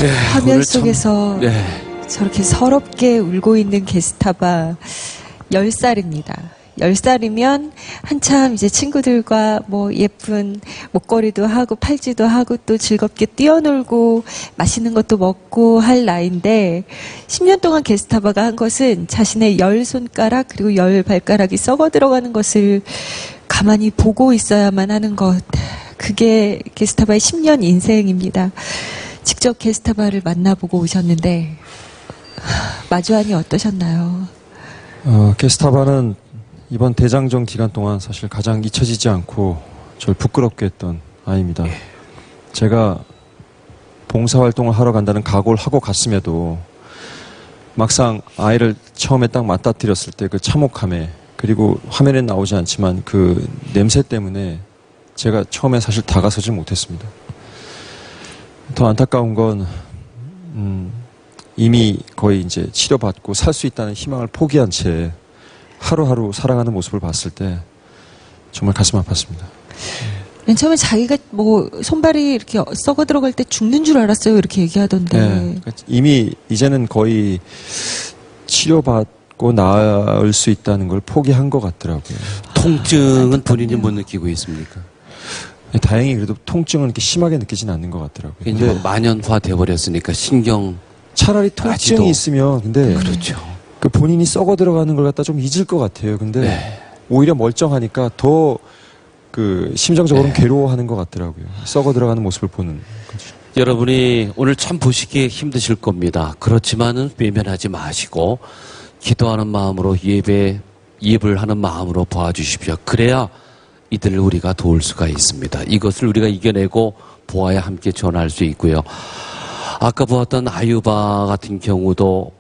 화면 속에서 네. 저렇게 서럽게 울고 있는 게스타바 10살입니다. 10살이면 한참 이제 친구들과 뭐 예쁜 목걸이도 하고 팔찌도 하고 또 즐겁게 뛰어놀고 맛있는 것도 먹고 할 나이인데 10년 동안 게스타바가 한 것은 자신의 10손가락 그리고 10발가락이 썩어 들어가는 것을 가만히 보고 있어야만 하는 것. 그게 게스타바의 10년 인생입니다. 직접 게스타바를 만나보고 오셨는데 마주하니 어떠셨나요? 게스타바는 이번 대장정 기간 동안 사실 가장 잊혀지지 않고 저를 부끄럽게 했던 아이입니다. 제가 봉사활동을 하러 간다는 각오를 하고 갔음에도 막상 아이를 처음에 딱 맞닥뜨렸을 때 그 참혹함에 그리고 화면에 나오지 않지만 그 냄새 때문에 제가 처음에 사실 다가서지 못했습니다. 더 안타까운 건 이미 거의 이제 치료받고 살 수 있다는 희망을 포기한 채 하루하루 살아가는 모습을 봤을 때 정말 가슴 아팠습니다. 맨 처음에 자기가 뭐 손발이 이렇게 썩어 들어갈 때 죽는 줄 알았어요. 이렇게 얘기하던데. 네, 이미 이제는 거의 치료받고 나을 수 있다는 걸 포기한 것 같더라고요. 통증은 본인이 못 느끼고 있습니까? 다행히 그래도 통증은 이렇게 심하게 느끼진 않는 것 같더라고요. 이제 뭐 만연화 돼버렸으니까 신경 차라리 통증이 아직도. 있으면 근데 그렇죠. 그 본인이 썩어 들어가는 걸 갖다 좀 잊을 것 같아요. 근데 네. 오히려 멀쩡하니까 더 그 심정적으로는 괴로워하는 것 같더라고요. 썩어 들어가는 모습을 보는 거죠. 여러분이 오늘 참 보시기에 힘드실 겁니다. 그렇지만은 외면하지 마시고 기도하는 마음으로 예배를 하는 마음으로 봐주십시오. 그래야 이들을 우리가 도울 수가 있습니다. 이것을 우리가 이겨내고 보아야 함께 전할 수 있고요. 아까 보았던 아유바 같은 경우도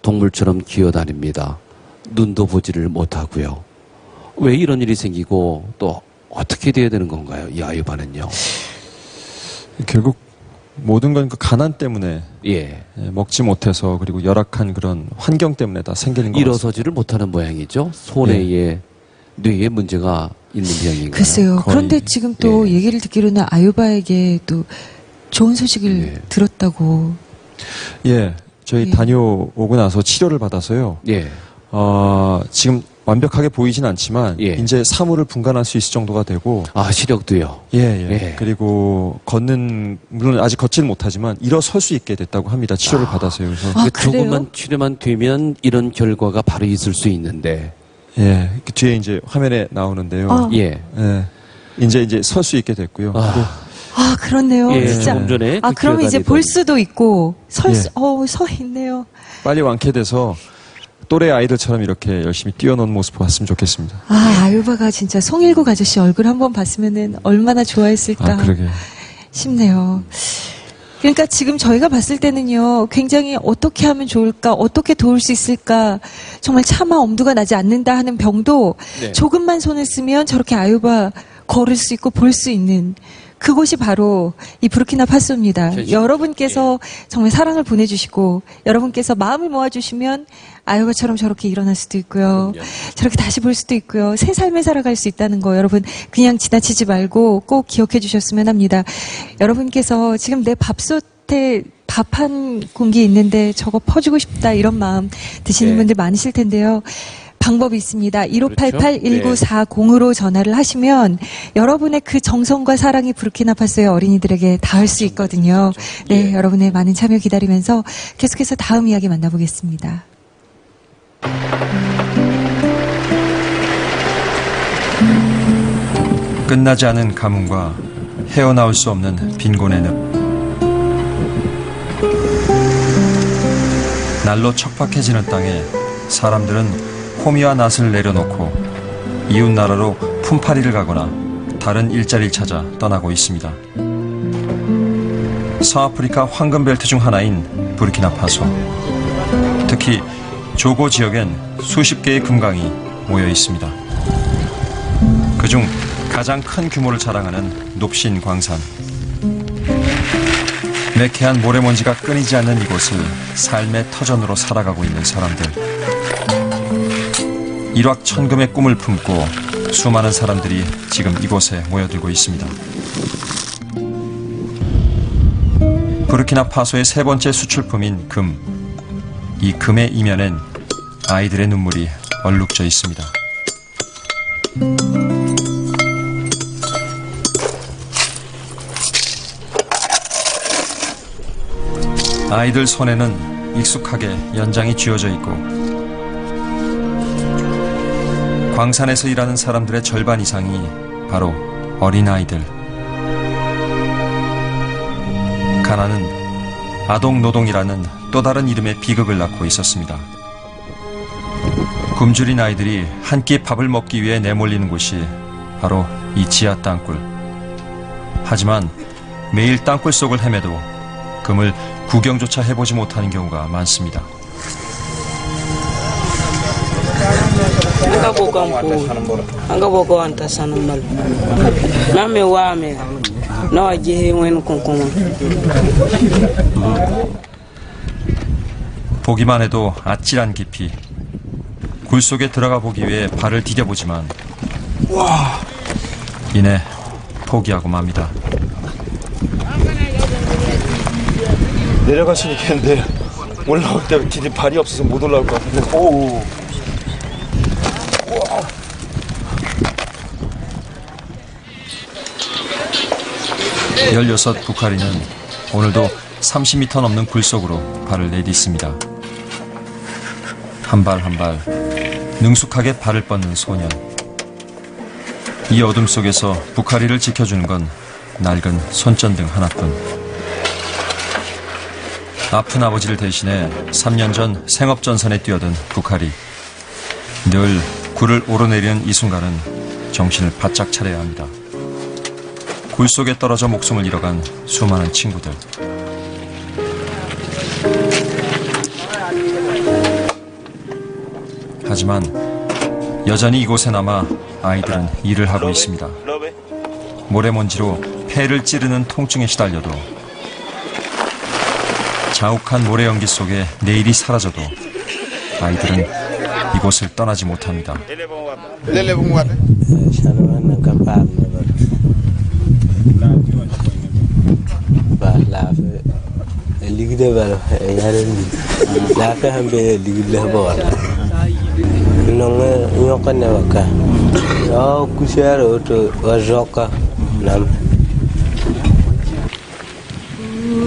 동물처럼 기어다닙니다. 눈도 보지를 못하고요. 왜 이런 일이 생기고 또 어떻게 돼야 되는 건가요? 이 아유바는요. 결국 모든 건 그 가난 때문에 예. 먹지 못해서 그리고 열악한 그런 환경 때문에 다 생기는 것 같습니다. 일어서지를 못하는 모양이죠. 손에 뇌에 문제가 있는 병인가요? 글쎄요. 거의, 그런데 지금 또 얘기를 듣기로는 아유바에게 또 좋은 소식을 들었다고. 예, 저희 다녀오고 나서 치료를 받아서요. 예. 지금 완벽하게 보이진 않지만 이제 사물을 분간할 수 있을 정도가 되고 시력도요. 예. 그리고 물론 아직 걷지는 못하지만 일어설 수 있게 됐다고 합니다. 치료를 받아서요. 그래서 조금만 치료만 되면 이런 결과가 바로 있을 수 있는데. 예, 그 뒤에 이제 화면에 나오는데요. 예. 이제 설 수 있게 됐고요. 그렇네요. 진짜. 조금 전에 그러면 이제 볼 수도 있고 서 있네요. 빨리 완쾌돼서 또래 아이들처럼 이렇게 열심히 뛰어노는 모습 봤으면 좋겠습니다. 아유바가 진짜 송일국 아저씨 얼굴 한번 봤으면은 얼마나 좋아했을까 그러게. 싶네요. 그러니까 지금 저희가 봤을 때는요, 굉장히 어떻게 하면 좋을까, 어떻게 도울 수 있을까, 정말 차마 엄두가 나지 않는다 하는 병도 조금만 손을 쓰면 저렇게 아유바 걸을 수 있고 볼 수 있는 그곳이 바로 이 부르키나파소입니다. 여러분께서 정말 사랑을 보내주시고 여러분께서 마음을 모아주시면 아유바처럼 저렇게 일어날 수도 있고요. 저렇게 다시 볼 수도 있고요. 새 삶을 살아갈 수 있다는 거 여러분 그냥 지나치지 말고 꼭 기억해 주셨으면 합니다. 여러분께서 지금 내 밥솥에 밥 한 공기 있는데 저거 퍼주고 싶다 이런 마음 드시는 분들 많으실 텐데요. 방법이 있습니다. 1588-1940으로 전화를 하시면 여러분의 그 정성과 사랑이 부르키나파소의 어린이들에게 닿을 수 있거든요. 네, 여러분의 많은 참여 기다리면서 계속해서 다음 이야기 만나보겠습니다. 끝나지 않은 가뭄과 헤어나올 수 없는 빈곤의 늪. 날로 척박해지는 땅에 사람들은 호미와 낫을 내려놓고 이웃 나라로 품팔이를 가거나 다른 일자리를 찾아 떠나고 있습니다. 서아프리카 황금벨트 중 하나인 부르키나파소. 특히 조고 지역엔 수십 개의 금강이 모여 있습니다. 그중 가장 큰 규모를 자랑하는 높신 광산. 매캐한 모래먼지가 끊이지 않는 이곳을 삶의 터전으로 살아가고 있는 사람들. 일확천금의 꿈을 품고 수많은 사람들이 지금 이곳에 모여들고 있습니다. 부르키나파소의 세 번째 수출품인 금. 이 금의 이면엔 아이들의 눈물이 얼룩져 있습니다. 아이들 손에는 익숙하게 연장이 쥐어져 있고 광산에서 일하는 사람들의 절반 이상이 바로 어린아이들. 가나는 아동노동이라는 또 다른 이름의 비극을 낳고 있었습니다. 굶주린 아이들이 한 끼 밥을 먹기 위해 내몰리는 곳이 바로 이 지하 땅굴. 하지만 매일 땅굴 속을 헤매도 금을 구경조차 해보지 못하는 경우가 많습니다. anga boko anta sanambal name wame nawa jehe wen konkoma 보기만 해도 아찔한 깊이. 굴 속에 들어가 보기 위해 발을 디뎌보지만 이내 포기하고 맙니다. 내려갈 수는 있겠는데 올라올 때 디디 발이 없어서 못 올라올 것 같은데. 오. 16 부카리는 오늘도 30m 넘는 굴 속으로 발을 내딛습니다. 한 발 한 발 능숙하게 발을 뻗는 소년. 이 어둠 속에서 부카리를 지켜주는 건 낡은 손전등 하나뿐. 아픈 아버지를 대신해 3년 전 생업전선에 뛰어든 부카리. 늘 굴을 오르내리는 이 순간은 정신을 바짝 차려야 합니다. 굴 속에 떨어져 목숨을 잃어간 수많은 친구들. 하지만 여전히 이곳에 남아 아이들은 일을 하고 있습니다. 모래먼지로 폐를 찌르는 통증에 시달려도, 자욱한 모래 연기 속에 내일이 사라져도 아이들은 이곳을 떠나지 못합니다.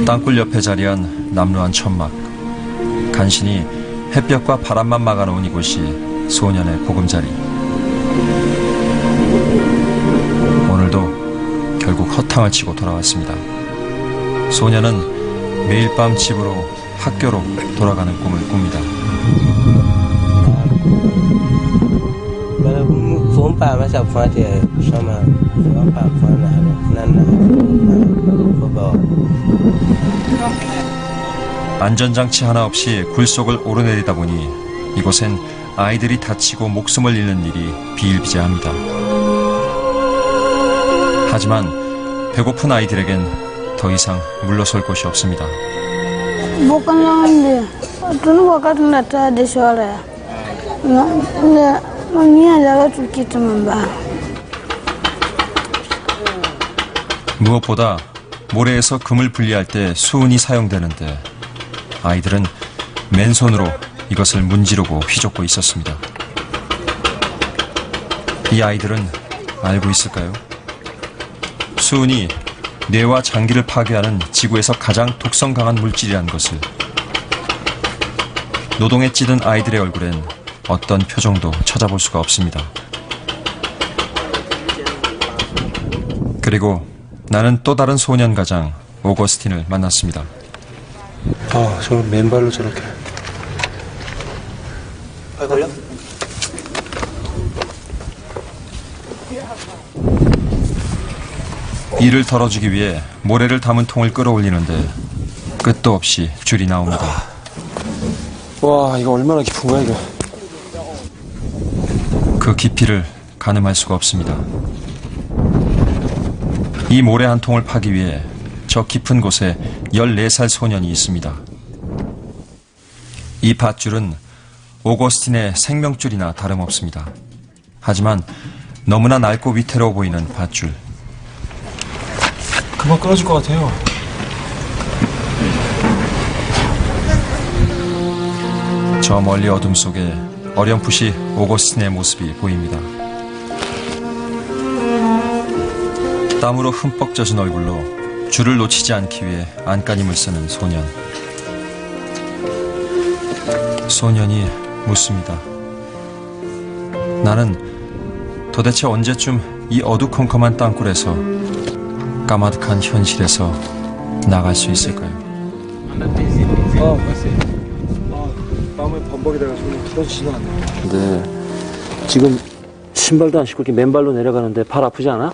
땅굴 옆에 자리한 남루한 천막. 간신히 햇볕과 바람만 막아놓은 이곳이 소년의 보금자리. 오늘도 결국 허탕을 치고 돌아왔습니다. 소년은 매일 밤 집으로, 학교로 돌아가는 꿈을 꿉니다. 안전장치 하나 없이 굴 속을 오르내리다 보니 이곳엔 아이들이 다치고 목숨을 잃는 일이 비일비재합니다. 하지만 배고픈 아이들에겐 더 이상 물러설 곳이 없습니다. 무엇보다 모래에서 금을 분리할 때 수은이 사용되는데 아이들은 맨손으로 이것을 문지르고 휘젓고 있었습니다. 이 아이들은 알고 있을까요? 수은이 뇌와 장기를 파괴하는 지구에서 가장 독성 강한 물질이라는 것을. 노동에 찌든 아이들의 얼굴엔 어떤 표정도 찾아볼 수가 없습니다. 그리고 나는 또 다른 소년 가장 오거스틴을 만났습니다. 아, 저 맨발로 저렇게. 걸려? 이를 덜어주기 위해 모래를 담은 통을 끌어올리는데 끝도 없이 줄이 나옵니다. 와, 이거 얼마나 깊은 거야, 이거? 그 깊이를 가늠할 수가 없습니다. 이 모래 한 통을 파기 위해 저 깊은 곳에 14살 소년이 있습니다. 이 밧줄은 오거스틴의 생명줄이나 다름없습니다. 하지만 너무나 낡고 위태로워 보이는 밧줄. 금방 끊어질 것 같아요. 저 멀리 어둠 속에 어렴풋이 오거스틴의 모습이 보입니다. 땀으로 흠뻑 젖은 얼굴로 줄을 놓치지 않기 위해 안간힘을 쓰는 소년. 소년이 묻습니다. 나는 도대체 언제쯤 이 어두컴컴한 땅굴에서 까마득한 현실에서 나갈 수 있을까요? 마음에 범벅이 돼가지고 풀어지지도 않네. 근데 지금 신발도 안 신고 이렇게 맨발로 내려가는데 발 아프지 않아?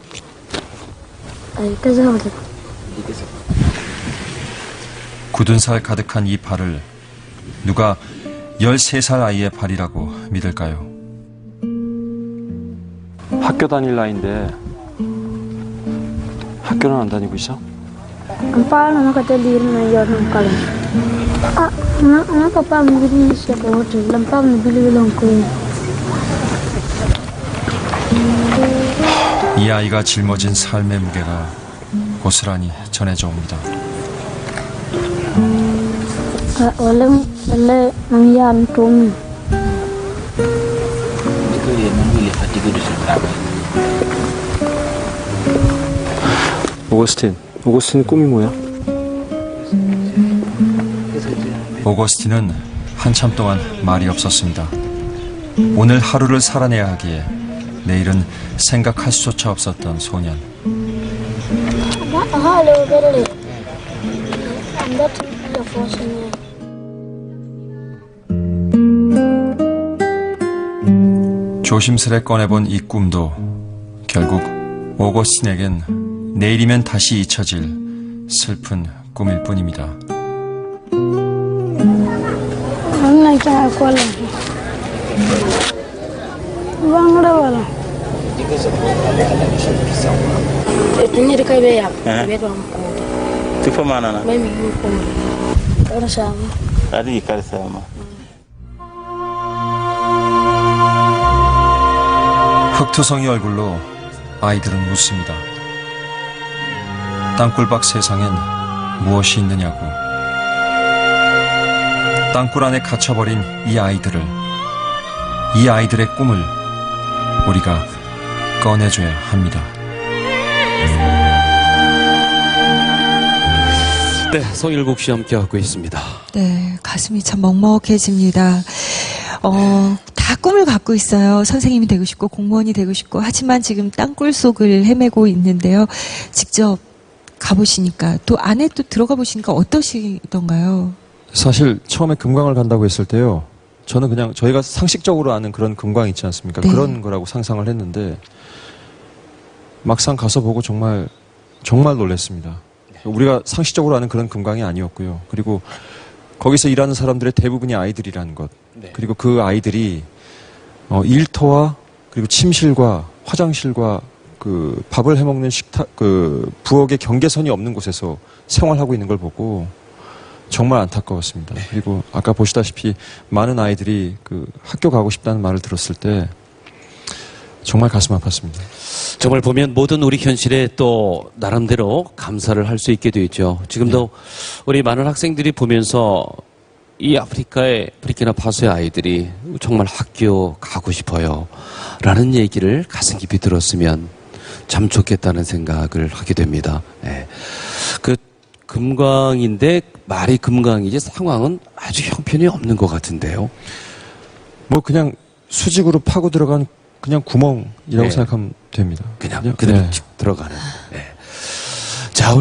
굳은 살 가득한 이 발을 누가 13살 아이의 발이라고 믿을까요? 학교 다닐 나이인데 학교는 안 다니고 있어? Ampal nama kata diri na yor nam kalam. Na papa mo bili siya ko hotel. Lampa mo bili lang ko. 이 아이가 짊어진 삶의 무게가 고스란히 전해져 옵니다. Walang wala nangyari tong. 오거스틴 꿈이 뭐야? 오거스틴은 한참 동안 말이 없었습니다. 오늘 하루를 살아내야 하기에 내일은 생각할 수조차 없었던 소년. Hello, Billy. I'm not your fortune. 조심스레 꺼내본 이 꿈도 결국 오거스틴에겐 내일이면 다시 잊혀질 슬픈 꿈일 뿐입니다. I'm not going to call him. Bang wala. Ini di kaya ya. Beto am ko. Tipo mana na? May mi ko. Para sa. Adi karsama. 흑투성이 얼굴로 아이들은 묻습니다. 땅굴밖 세상엔 무엇이 있느냐고. 땅굴 안에 갇혀버린 이 아이들을, 이 아이들의 꿈을 우리가 꺼내줘야 합니다. 네, 송일국 씨 함께하고 있습니다. 네, 가슴이 참 먹먹해집니다. 다 꿈을 갖고 있어요. 선생님이 되고 싶고 공무원이 되고 싶고 하지만 지금 땅굴 속을 헤매고 있는데요. 직접 가보시니까 또 안에 또 들어가 보시니까 어떠시던가요? 사실 처음에 금강을 간다고 했을 때요. 저는 그냥 저희가 상식적으로 아는 그런 금강 있지 않습니까? 네. 그런 거라고 상상을 했는데 막상 가서 보고 정말 놀랐습니다. 우리가 상식적으로 아는 그런 금강이 아니었고요. 그리고 거기서 일하는 사람들의 대부분이 아이들이라는 것. 그리고 그 아이들이 일터와 그리고 침실과 화장실과 그 밥을 해먹는 식탁, 그 부엌의 경계선이 없는 곳에서 생활하고 있는 걸 보고 정말 안타까웠습니다. 그리고 아까 보시다시피 많은 아이들이 그 학교 가고 싶다는 말을 들었을 때 정말 가슴 아팠습니다. 정말 보면 모든 우리 현실에 또 나름대로 감사를 할 수 있게 되죠. 지금도 우리 많은 학생들이 보면서 이 아프리카의 부르키나파소의 아이들이 정말 학교 가고 싶어요 라는 얘기를 가슴 깊이 들었으면 참 좋겠다는 생각을 하게 됩니다. 네. 그 금강인데 말이 금강이지 상황은 아주 형편이 없는 것 같은데요. 뭐 그냥 수직으로 파고 들어간 그냥 구멍이라고 네. 생각하면 됩니다. 그냥 그대로 네. 들어가는. 네. 자.